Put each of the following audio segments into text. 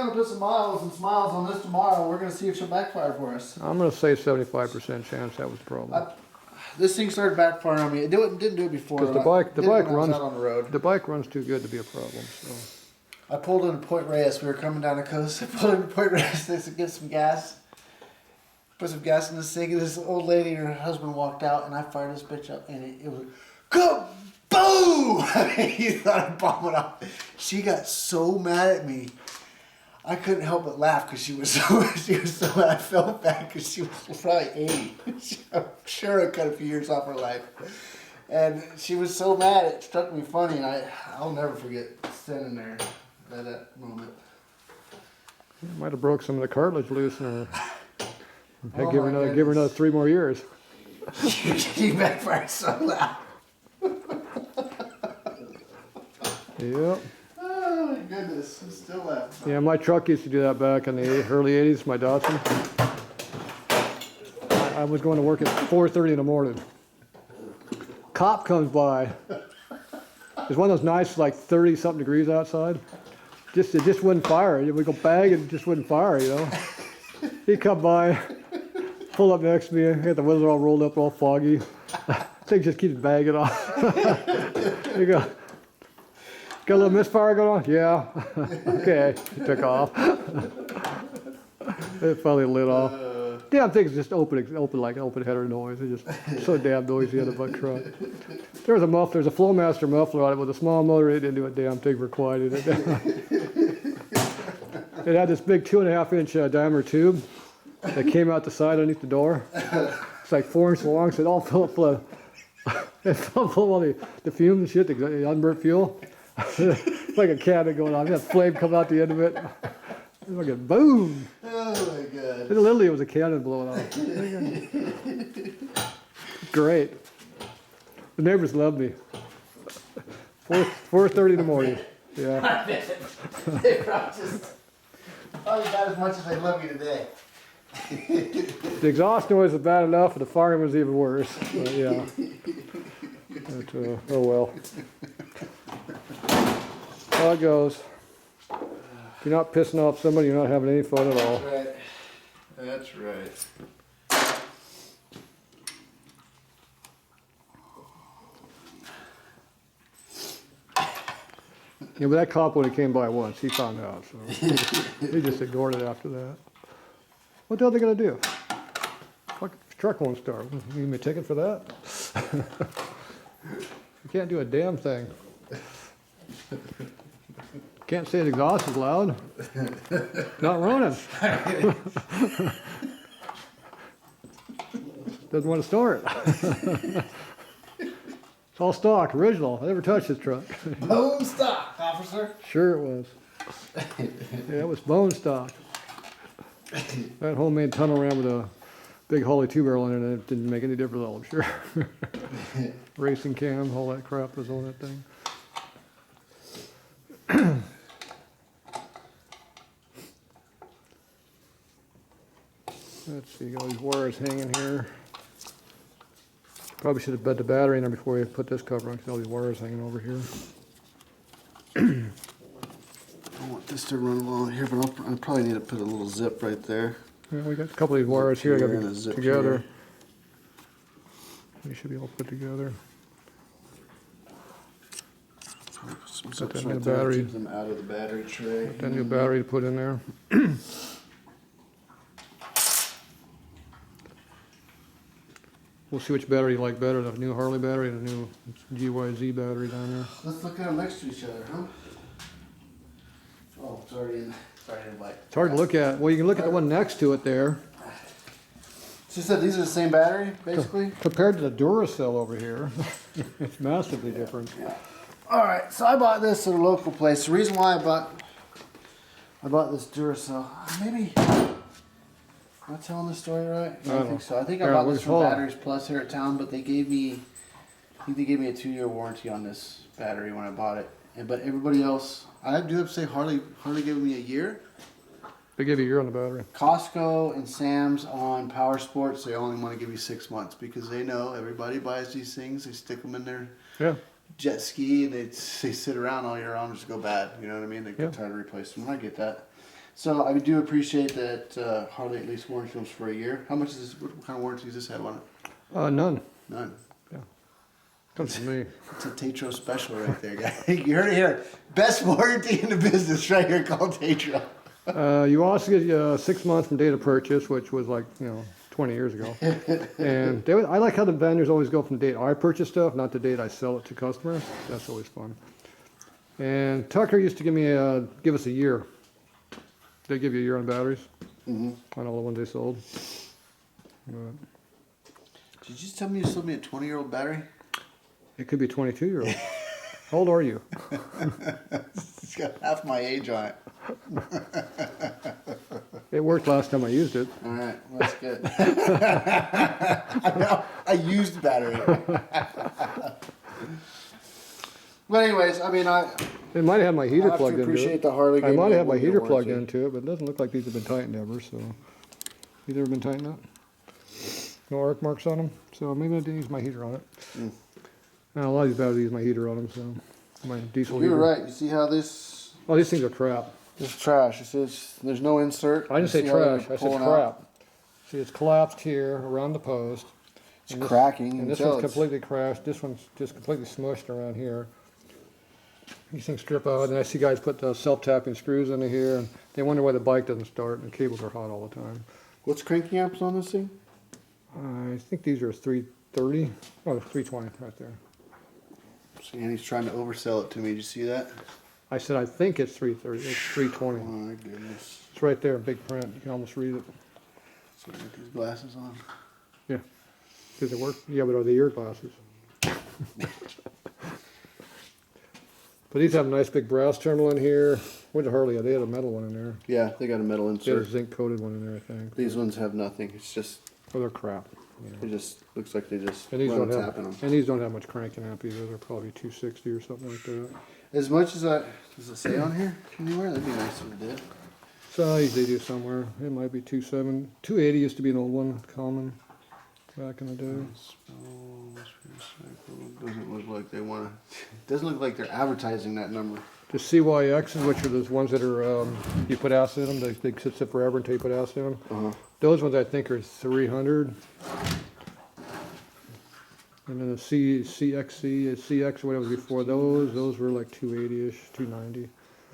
gonna put some miles and smiles on this tomorrow. We're gonna see if she'll backfire for us. I'm gonna say 75% chance that was the problem. This thing started backfiring on me. It didn't do it before. Because the bike runs out on the road. The bike runs too good to be a problem. So I pulled into Point Reyes. We were coming down the coast. I pulled into Point Reyes to get some gas. Put some gas in this thing, and this old lady and her husband walked out, and I fired this bitch up, and it was kaboom! He thought I'd bomb it off. She got so mad at me. I couldn't help but laugh because she was so mad. I felt bad because she was probably 80. I'm sure it cut a few years off her life. And she was so mad, it struck me funny, and I'll never forget standing there at that moment. it might have broke some of the cartilage loose in her. Oh, give her another 3 more years. She backfired so loud. Yep. Oh my goodness, I'm still laughing. Yeah, my truck used to do that back in the early 80s, my Datsun. I was going to work at 4:30 in the morning. Cop comes by. There's one of those nice, like 30-something degrees outside. It just wouldn't fire. We go bang and it just wouldn't fire, you know. He'd come by, pull up next to me, had the windows all rolled up, all foggy. Thing just keeps banging off. You go. Got a little misfire going on? Yeah. Okay. It took off. It finally lit off. Damn thing's just open like open header noise. It's just so damn noisy in a buck truck. There's a Flowmaster muffler on it with a small motor. It didn't do a damn thing for quieting it. It had this big 2.5-inch diameter tube that came out the side underneath the door. It's like 4 inches long, so it all filled up full of all the fumes and shit, the unburnt fuel. It's like a cannon going on. That flame come out the end of it. It's like a boom. Oh my god. Literally, it was a cannon blowing off. Great. The neighbors love me. 4:30 in the morning. Yeah. They probably got as much as they love you today. The exhaust noise was bad enough, and the firing was even worse. But yeah. But, oh well. How it goes. If you're not pissing off somebody, you're not having any fun at all. That's right. That's right. Yeah, but that cop, when he came by once, he found out, so he just ignored it after that. What the hell are they gonna do? Fuck, the truck won't start. You give me a ticket for that? You can't do a damn thing. Can't say the exhaust is loud. Not running. Doesn't want to start. It's all stock, original. I never touched this truck. Bone stock, officer. Sure it was. Yeah, it was bone stock. That homemade tunnel ran with a big Harley 2-barrel in it, and it didn't make any difference at all, I'm sure. Racing cam, all that crap was on that thing. Let's see, got all these wires hanging here. Probably should have put the battery in there before we put this cover on, because all these wires hanging over here. I want this to run along here, but I probably need to put a little zip right there. Yeah, we got a couple of these wires here, got to And a be zip together. here. They should be all put together. Probably put some Got zips that new right there. battery. Keep them out of the battery tray. Got that new battery to put in there. We'll see which battery you like better, the new Harley battery or the new GYZ battery down there. Let's look at them next to each other, huh? Oh, it's already in white. It's hard to look at. Well, you can look at the one next to it there. She said these are the same battery, basically? Compared to the Duracell over here, it's massively different. Yeah. Alright, so I bought this at a local place. The reason why I bought this Duracell, maybe, am I telling the story right? I don't think so. I think I bought this from Batteries Plus here at town, but they gave me, I think they gave me a 2-year warranty on this battery when I bought it. But everybody else, I do have to say Harley gave me a year. They give you a year on the battery. Costco and Sam's on Power Sports, they only want to give you 6 months because they know everybody buys these things. They stick them in their jet ski and they sit around all year round and just go bad. You know what I mean? They get tired of replacing them. I get that. So I do appreciate that Harley at least warranty us for a year. How much is this? What kind of warranty does this have on it? None. None. Yeah. Comes from me. It's a Tatro special right there, guys. You heard it here. Best warranty in the business right here called Tatro. You also get 6 months from date of purchase, which was like, 20 years ago. And I like how the vendors always go from the date I purchase stuff, not the date I sell it to customers. That's always fun. And Tucker used to give us a year. They give you a year on batteries, on all the ones they sold. But did you just tell me you sold me a 20-year-old battery? it could be a 22-year-old. How old are you? It's got half my age on it. It worked last time I used it. All right, well, that's good. I know, I used the battery. But anyways, I mean, It might have my heater plugged into appreciate it. the Harley. I might have my heater plugged warranty. into it, but it doesn't look like these have been tightened ever. So, these ever been tightened up? No arc marks on them. So maybe I didn't use my heater on it. Now, a lot of these batteries use my heater on them. So my diesel You heater. were right. You see how this? Oh, these things are crap. This is trash. It says there's no insert. I didn't say You see how they're trash. I said pulling crap. out? See, it's collapsed here around the post. It's cracking. And this one's completely crashed. This one's just completely smushed around here. These things strip out, and I see guys put self-tapping screws into here, and they wonder why the bike doesn't start, and the cables are hot all the time. What's cranking amps on this thing? I think these are 330. Oh, 320 right there. See, Andy's trying to oversell it to me. Did you see that? I said I think it's 330. It's 320. Oh my goodness. It's right there in big print. You can almost read it. So I got these glasses on. Yeah. Does it work? Yeah, but are they your glasses? But these have a nice big brass terminal in here. Where's the Harley? They had a metal one in there. Yeah, they got a metal They had a insert. zinc coated one in there, I think. These ones have nothing. It's just, Oh, they're crap. it just looks like they just And these run don't a tap in have, them. and these don't have much cranking amp either. They're probably 260 or something like that. As much as does it say on here anywhere? That'd be nice if it did. Size they do somewhere. It might be 280 used to be an old one, common back in the day. Doesn't look like they want to. Doesn't look like they're advertising that number. The CYXs, which are those ones that are you put acid in them, they sit forever until you put acid in them. Those ones I think are 300. And then the CX, whatever was before those were like 280-ish, 290. It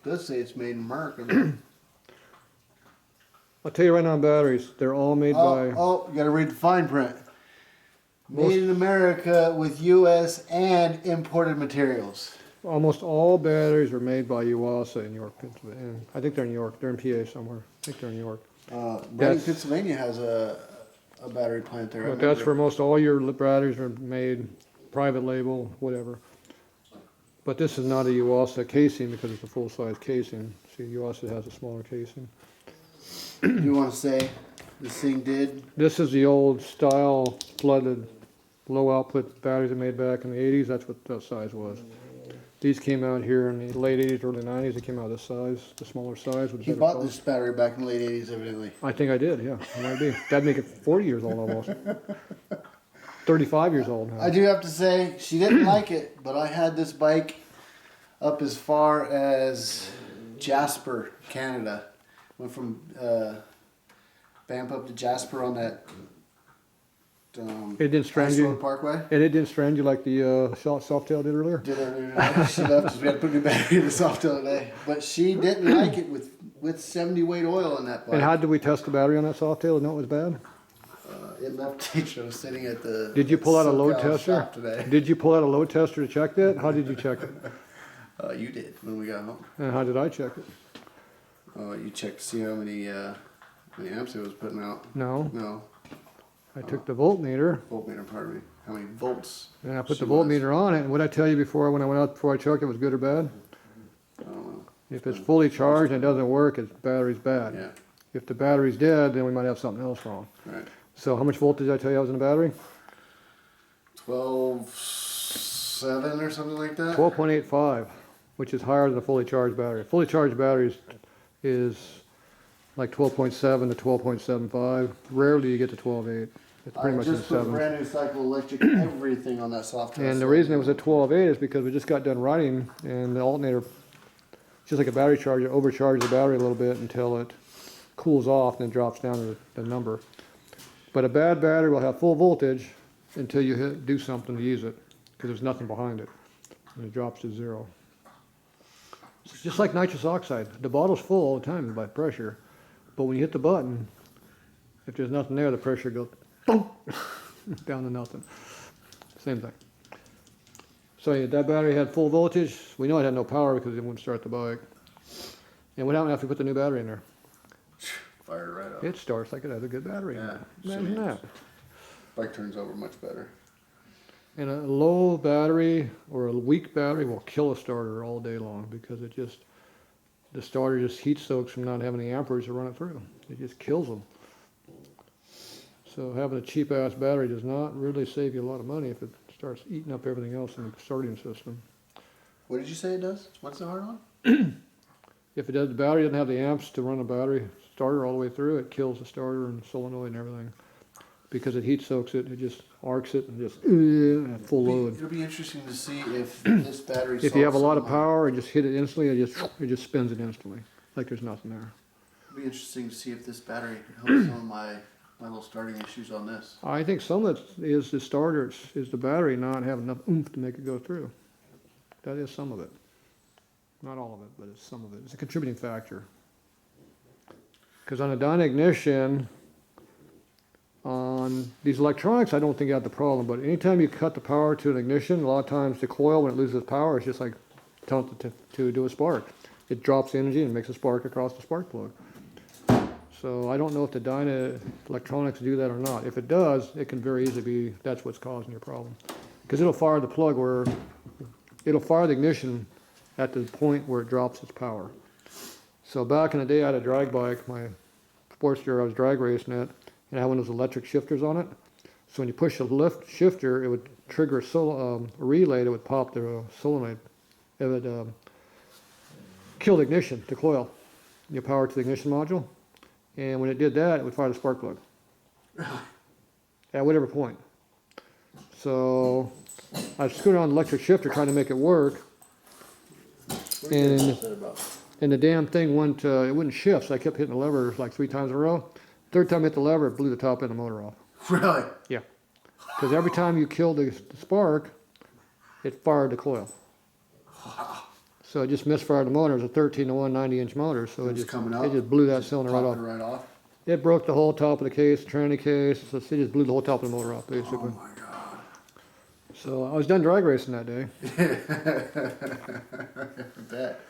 does say it's made in America. I'll tell you right now on batteries, they're all made by... Oh, you gotta read the fine print. Made in America with U.S. and imported materials. Almost all batteries are made by Yuasa in York, Pennsylvania. I think they're in York. They're in PA somewhere. I think they're in York. Reading, Pennsylvania has a battery plant there. But that's where most all your batteries are made, private label, whatever. But this is not a Yuasa casing because it's a full-size casing. See, Yuasa has a smaller casing. You want to say this thing did? This is the old style flooded low output batteries they made back in the 80s. That's what that size was. These came out here in the late 80s, early 90s. They came out this size, the smaller size. With He better bought color. this battery back in the late 80s, evidently. I think I did, yeah. It might be. That'd make it 40 years old almost. 35 years old now. I do have to say, she didn't like it, but I had this bike up as far as Jasper, Canada. Went from Banff up to Jasper on that It didn't strand Ice you. Road Parkway. And it didn't strand you like the Softail did earlier? Did earlier today. She left us. We had to put a new battery in the Softail today. But she didn't like it with 70 weight oil in that bike. And how did we test the battery on that Softail and know it was bad? It left Tatro sitting at the. Did you pull out a load SoCal tester? shop today. Did you pull out a load tester to check that? How did you check it? You did when we got home. And how did I check it? You checked to see how many amps it was putting out. No. No. I took the voltmeter Voltmeter, pardon me. How many volts? and I put she the was. voltmeter on it. And what I tell you before when I went out before I checked it was good or bad? I don't know. If it's fully charged and it doesn't work, its battery's bad. Yeah. If the battery's dead, then we might have something else wrong. Right. So how much voltage did I tell you I was in the battery? 12.7 or something like that. 12.85, which is higher than a fully charged battery. A fully charged battery is like 12.7 to 12.75. Rarely do you get to 12.8. It's pretty much in the just put sevens. brand new cycle electric everything on that soft test. And the reason it was at 12.8 is because we just got done running and the alternator just like a battery charger, overcharge the battery a little bit until it cools off and then drops down to the number. But a bad battery will have full voltage until you do something to use it, because there's nothing behind it, and it drops to 0. It's just like nitrous oxide. The bottle's full all the time by pressure, but when you hit the button, if there's nothing there, the pressure goes boom, down to nothing. Same thing. So yeah, that battery had full voltage. We know it had no power because it wouldn't start the bike. And what happened after we put the new battery in there? Fired right up. It starts like it has a good battery. Yeah, Imagine that. Bike turns over much better. And a low battery or a weak battery will kill a starter all day long, because the starter just heat soaks from not having the amperage to run it through. It just kills them. So having a cheap ass battery does not really save you a lot of money if it starts eating up everything else in the starting system. What did you say it does? What's the hard on? If it does, the battery doesn't have the amps to run a battery starter all the way through, it kills the starter and solenoid and everything. Because it heat soaks it, it just arcs it and just at full load. It'll be interesting to see if this battery. If you have a lot of power and just hit it instantly, it just spins it instantly, like there's nothing there. It'll be interesting to see if this battery helps some of my little starting issues on this. I think some of it is the starter, is the battery not having enough oomph to make it go through. That is some of it. Not all of it, but it's some of it. It's a contributing factor. Because on a dyna ignition, on these electronics, I don't think you have the problem, but anytime you cut the power to an ignition, a lot of times the coil, when it loses power, it's just like telling it to do a spark. It drops energy and makes a spark across the spark plug. So I don't know if the dyna electronics do that or not. If it does, it can very easily be that's what's causing your problem. Because it'll fire the plug where, it'll fire the ignition at the point where it drops its power. So back in the day, I had a drag bike, my Sportster, I was drag racing it, and I had one of those electric shifters on it. So when you push the lift shifter, it would trigger a relay that would pop the solenoid. It would kill the ignition, the coil, your power to the ignition module. And when it did that, it would fire the spark plug. At whatever point. So I screwed on the electric shifter trying to make it work. And the damn thing went, it wouldn't shift, so I kept hitting the lever like 3 times in a row. Third time I hit the lever, it blew the top end of the motor off. Really? Yeah. Because every time you killed the spark, it fired the coil. So it just misfired the motor. It was a 13-to-1 90-inch motor, so it just blew that cylinder right off. It broke the whole top of the case, tranny case, so it just blew the whole top of the motor off, basically. Oh my god. So I was done drag racing that day. I bet.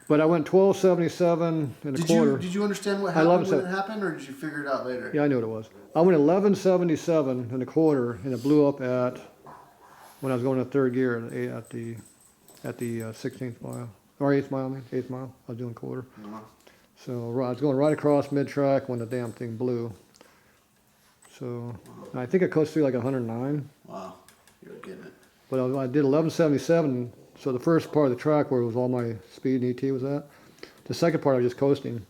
But I went 1277 and a quarter. Did you understand what happened when it happened, or did you figure it out later? Yeah, I knew what it was. I went 1177 and a quarter, and it blew up when I was going to third gear at the 16th mile, or 8th mile, 8th mile. I was doing quarter. So I was going right across mid-track when the damn thing blew. So I think it coast through like 109. Wow, you're getting it. But I did 1177. So the first part of the track where it was all my speed and ET was at. The second part I was just coasting.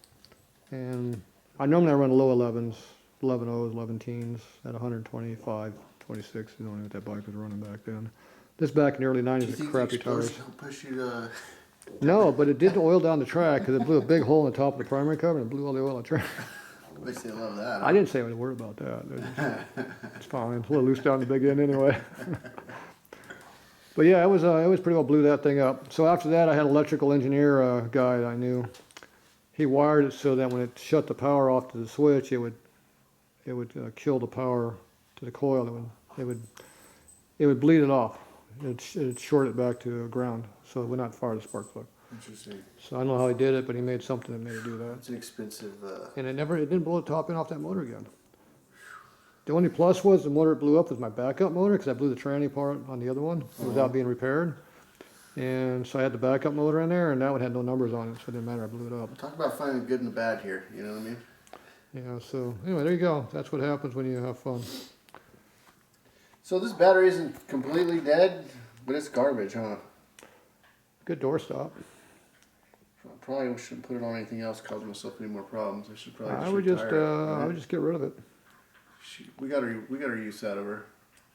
And I normally run low 11s, 11 O's, 11 teens at 125, 26. You don't know what that bike was running back then. This back in the early 90s with crappy tires. Push you to... No, but it did oil down the track because it blew a big hole in the top of the primary cover and it blew all the oil on the track. At least they love that. Huh? I didn't say I was worried about that. It's fine. It's a little loose down the big end anyway. But yeah, it was pretty well blew that thing up. So after that, I had an electrical engineer guy that I knew. He wired it so that when it shut the power off to the switch, it would kill the power to the coil. It would bleed it off. It'd short it back to ground, so it would not fire the spark plug. Interesting. So I don't know how he did it, but he made something that made it do that. It's an expensive. And it didn't blow the top end off that motor again. The only plus was the motor it blew up was my backup motor, because I blew the tranny part on the other one without being repaired. And so I had the backup motor in there, and that one had no numbers on it, so it didn't matter, I blew it up. Talk about finding the good and the bad here, you know what I mean? Yeah, so anyway, there you go. That's what happens when you have fun. So this battery isn't completely dead, but it's garbage, huh? Good doorstop. Probably shouldn't put it on anything else, cause myself any more problems. I should probably I would just get rid of it. We got our use out of her.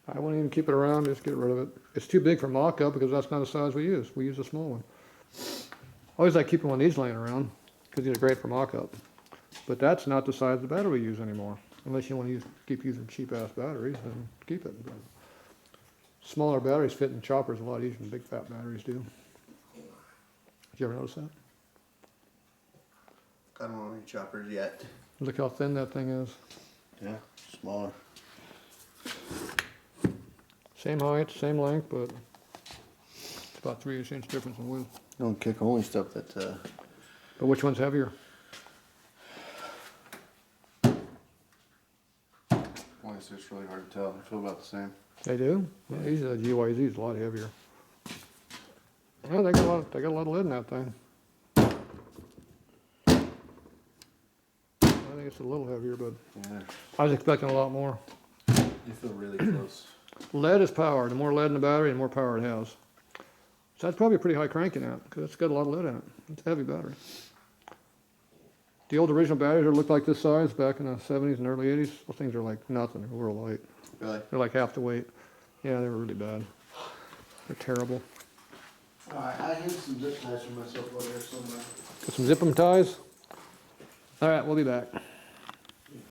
I wouldn't even keep it around, just get rid of it. It's too big for mock-up because that's not the size we use. We use a small one. always like keeping one of these laying around because these are great for mock-up. But that's not the size of the battery we use anymore. Unless you want to keep using cheap-ass batteries, then keep it. But smaller batteries fit in choppers a lot easier than big fat batteries do. Did you ever notice that? I don't want any choppers yet. Look how thin that thing is. Yeah, smaller. Same height, same length, but it's about 3/8 inch difference in width. Don't kick only stuff that. But which one's heavier? Honestly, it's really hard to tell. I feel about the same. They do? Yeah, these are the GYZ is a lot heavier. Well, they got a lot of lead in that thing. I think it's a little heavier, but Yeah. I was expecting a lot more. You feel really close. Lead is power. The more lead in the battery, the more power it has. So that's probably a pretty high cranking out because it's got a lot of lead in it. It's a heavy battery. The old original batteries that looked like this size back in the 70s and early 80s, those things are like nothing. They're real light. Really? They're like half the weight. Yeah, they were really bad. They're terrible. Alright, I hid some zip ties for myself over there somewhere. Got some zip 'em ties. All right, we'll be back.